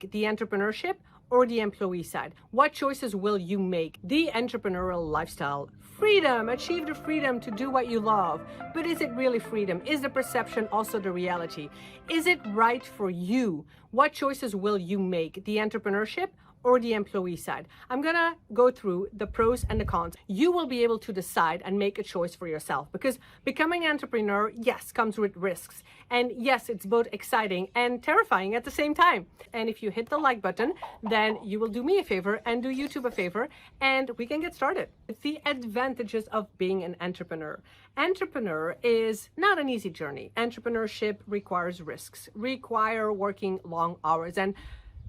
The entrepreneurship or the employee side? What choices will you make? The entrepreneurial lifestyle. Freedom, achieve the freedom to do what you love. But is it really freedom? Is the perception also the reality? Is it right for you? What choices will you make? The entrepreneurship or the employee side? I'm gonna go through the pros and the cons. You will be able to decide and make a choice for yourself, because becoming an entrepreneur, yes, comes with risks. And yes, it's both exciting and terrifying at the same time. And if you hit the like button, then you will do me a favor and do YouTube a favor, and we can get started. The advantages of being an entrepreneur. Entrepreneur is not an easy journey. Entrepreneurship requires risks, require working long hours. And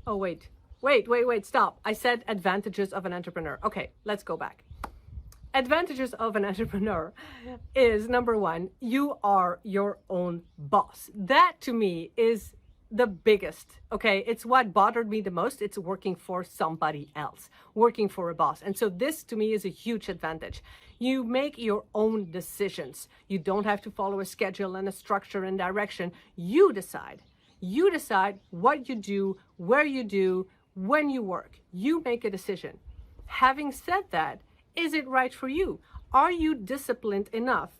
oh, wait, stop. I said advantages of an entrepreneur. Okay, let's go back. Advantages of an entrepreneur is, number one, you are your own boss. That to me is the biggest, okay? It's what bothered me the most. It's working for somebody else, working for a boss. And so this to me is a huge advantage. You make your own decisions. You don't have to follow a schedule and a structure and direction. You decide. You decide what you do, where you do, when you work. You make a decision. Having said that, is it right for you? Are you disciplined enough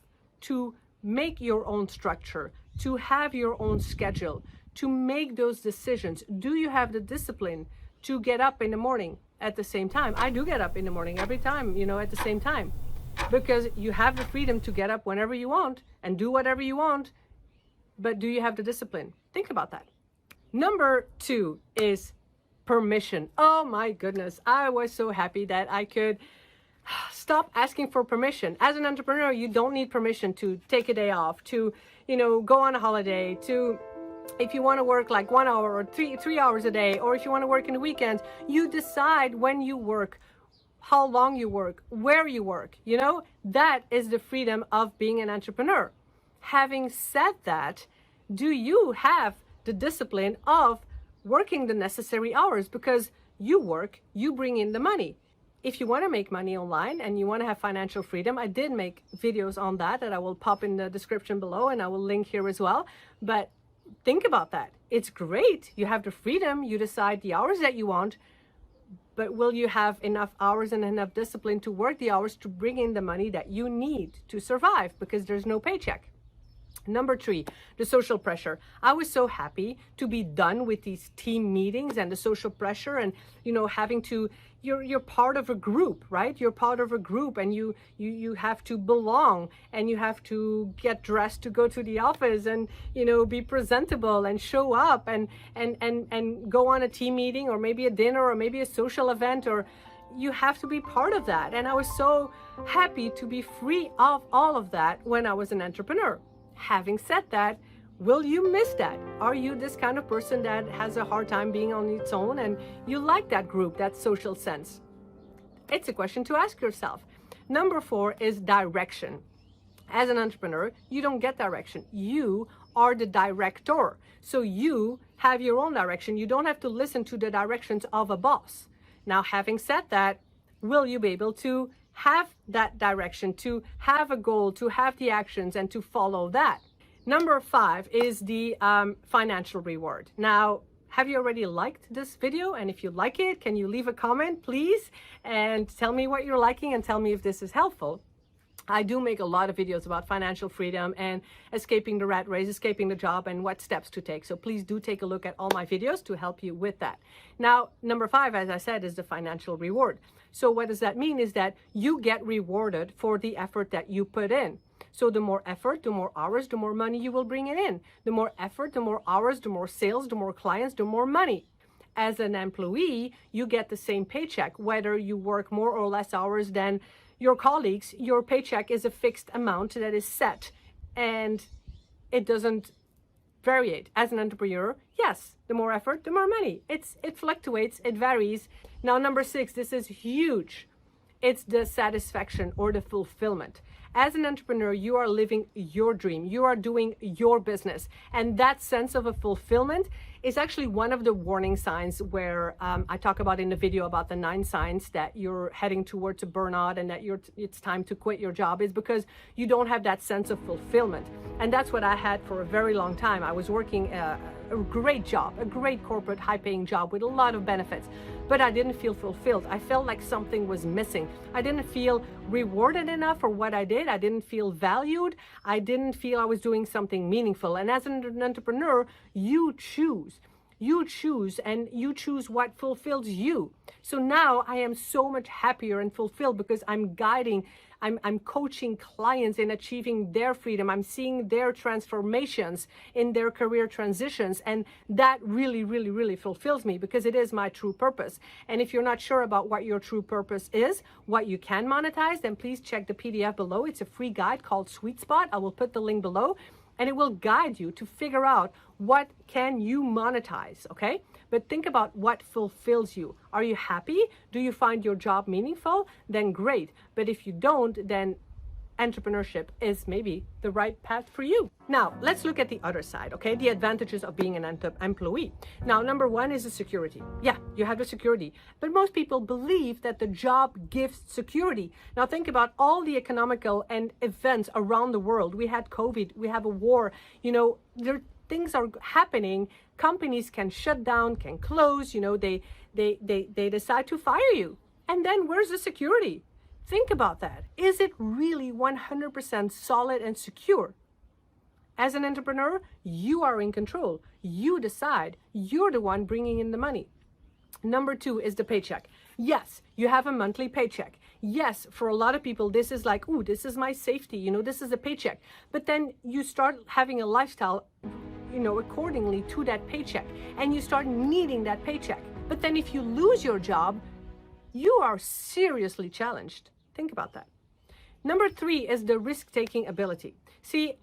to make your own structure, to have your own schedule, to make those decisions? Do you have the discipline to get up in the morning at the same time? I do get up in the morning every time, at the same time, because you have the freedom to get up whenever you want and do whatever you want. But do you have the discipline? Think about that. Number two is permission. Oh my goodness. I was so happy that I could stop asking for permission. As an entrepreneur, you don't need permission to take a day off, to, go on a holiday, to, if you want to work like 1 hour or three hours a day, or if you want to work in the weekends, you decide when you work, how long you work, where you work, that is the freedom of being an entrepreneur. Having said that, do you have the discipline of working the necessary hours? Because you work, you bring in the money. If you want to make money online and you want to have financial freedom, I did make videos on that I will pop in the description below, and I will link here as well. But think about that. It's great. You have the freedom. You decide the hours that you want, but will you have enough hours and enough discipline to work the hours to bring in the money that you need to survive, because there's no paycheck? Number three, the social pressure. I was so happy to be done with these team meetings and the social pressure, and having to, you're part of a group, right? You're part of a group, and you have to belong, and you have to get dressed to go to the office, and be presentable and show up and go on a team meeting, or maybe a dinner, or maybe a social event, or you have to be part of that. And I was so happy to be free of all of that when I was an entrepreneur. Having said that, will you miss that? Are you this kind of person that has a hard time being on its own and you like that group, that social sense? It's a question to ask yourself. Number four is direction. As an entrepreneur, you don't get direction. You are the director. So you have your own direction. You don't have to listen to the directions of a boss. Now, having said that, will you be able to have that direction, to have a goal, to have the actions, and to follow that? Number five is the financial reward. Now, have you already liked this video? And if you like it, can you leave a comment, please? And tell me what you're liking, and tell me if this is helpful. I do make a lot of videos about financial freedom and escaping the rat race, escaping the job, and what steps to take. So please do take a look at all my videos to help you with that. Now, number five, as I said, is the financial reward. So what does that mean? Is that you get rewarded for the effort that you put in. So the more effort, the more hours, the more money you will bring it in. The more effort, the more hours, the more sales, the more clients, the more money. As an employee, you get the same paycheck, whether you work more or less hours than your colleagues. Your paycheck is a fixed amount that is set, and it doesn't variate. As an entrepreneur, yes, the more effort, the more money. It fluctuates, it varies. Now, number six, this is huge. It's the satisfaction or the fulfillment. As an entrepreneur, you are living your dream. You are doing your business. And that sense of a fulfillment is actually one of the warning signs where I talk about in the video about the 9 signs that you're heading towards a burnout and that it's time to quit your job, is because you don't have that sense of fulfillment. And that's what I had for a very long time. I was working a great job, a great corporate high-paying job with a lot of benefits, but I didn't feel fulfilled. I felt like something was missing. I didn't feel rewarded enough for what I did. I didn't feel valued. I didn't feel I was doing something meaningful. And as an entrepreneur, you choose. You choose, and you choose what fulfills you. So now I am so much happier and fulfilled because I'm guiding, I'm coaching clients in achieving their freedom. I'm seeing their transformations in their career transitions. And that really, really, really fulfills me because it is my true purpose. And if you're not sure about what your true purpose is, what you can monetize, then please check the PDF below. It's a free guide called Sweet Spot. I will put the link below. And it will guide you to figure out what can you monetize, okay? But think about what fulfills you. Are you happy? Do you find your job meaningful? Then great. But if you don't, then entrepreneurship is maybe the right path for you. Now, let's look at the other side, okay? The advantages of being an employee. Now, number one is the security. Yeah, you have the security. But most people believe that the job gives security. Now, think about all the economical and events around the world. We had COVID, we have a war, things are happening. Companies can shut down, can close, they decide to fire you. And then where's the security? Think about that. Is it really 100% solid and secure? As an entrepreneur, you are in control. You decide. You're the one bringing in the money. Number two is the paycheck. Yes, you have a monthly paycheck. Yes, for a lot of people, this is like, ooh, this is my safety. This is a paycheck. But then you start having a lifestyle, accordingly to that paycheck. And you start needing that paycheck. But then if you lose your job, you are seriously challenged. Think about that. Number three is the risk-taking ability. See,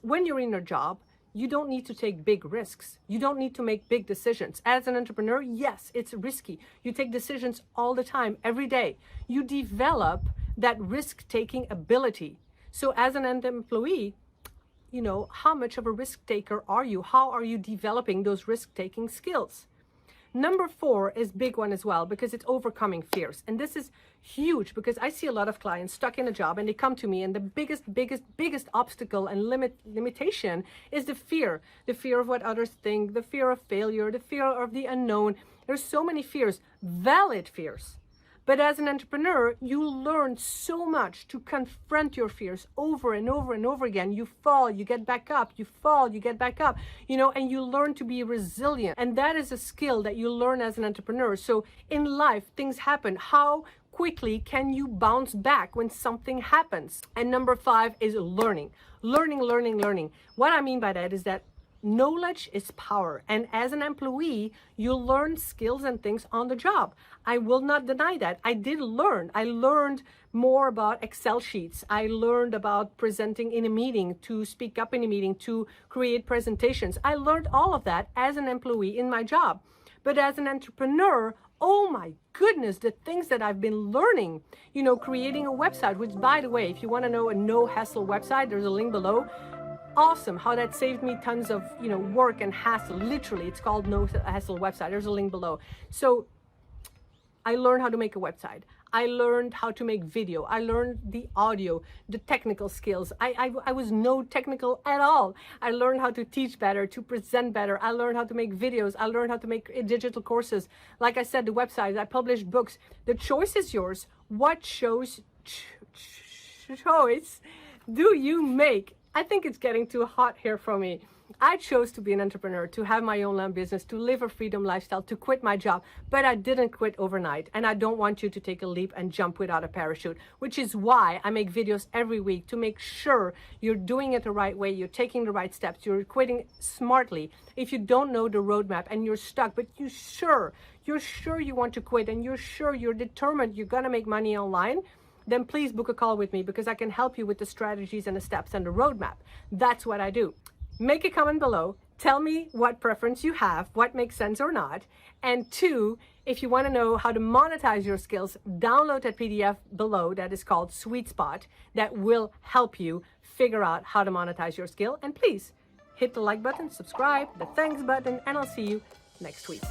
when you're in your job, you don't need to take big risks. You don't need to make big decisions. As an entrepreneur, yes, it's risky. You take decisions all the time, every day. You develop that risk-taking ability. So as an employee, how much of a risk taker are you? How are you developing those risk-taking skills? Number four is big one as well because it's overcoming fears. And this is huge because I see a lot of clients stuck in a job and they come to me and the biggest obstacle and limitation is the fear of what others think, the fear of failure, the fear of the unknown. There's so many fears, valid fears. But as an entrepreneur, you learn so much to confront your fears over and over and over again. You fall, you get back up, you fall, you get back up, and you learn to be resilient. And that is a skill that you learn as an entrepreneur. So in life, things happen. How quickly can you bounce back when something happens? And number five is learning. Learning. What I mean by that is that knowledge is power. And as an employee, you learn skills and things on the job. I will not deny that. I did learn. I learned more about Excel sheets. I learned about presenting in a meeting, to speak up in a meeting, to create presentations. I learned all of that as an employee in my job. But as an entrepreneur, oh my goodness, the things that I've been learning, creating a website, which by the way, if you want to know a no hassle website, there's a link below. Awesome, how that saved me tons of work and hassle. Literally, it's called No Hassle Website. There's a link below. So I learned how to make a website. I learned how to make video. I learned the audio, the technical skills. I was no technical at all. I learned how to teach better, to present better. I learned how to make videos. I learned how to make digital courses. Like I said, the website, I published books. The choice is yours. What choice do you make? I think it's getting too hot here for me. I chose to be an entrepreneur, to have my own business, to live a freedom lifestyle, to quit my job, but I didn't quit overnight. And I don't want you to take a leap and jump without a parachute, which is why I make videos every week to make sure you're doing it the right way, you're taking the right steps, you're quitting smartly. If you don't know the roadmap and you're stuck, but you're sure you want to quit and you're determined you're gonna make money online, then please book a call with me because I can help you with the strategies and the steps and the roadmap. That's what I do. Make a comment below. Tell me what preference you have, what makes sense or not. And two, if you want to know how to monetize your skills, download that PDF below that is called Sweet Spot that will help you figure out how to monetize your skill. And please hit the like button, subscribe, the thanks button, and I'll see you next week.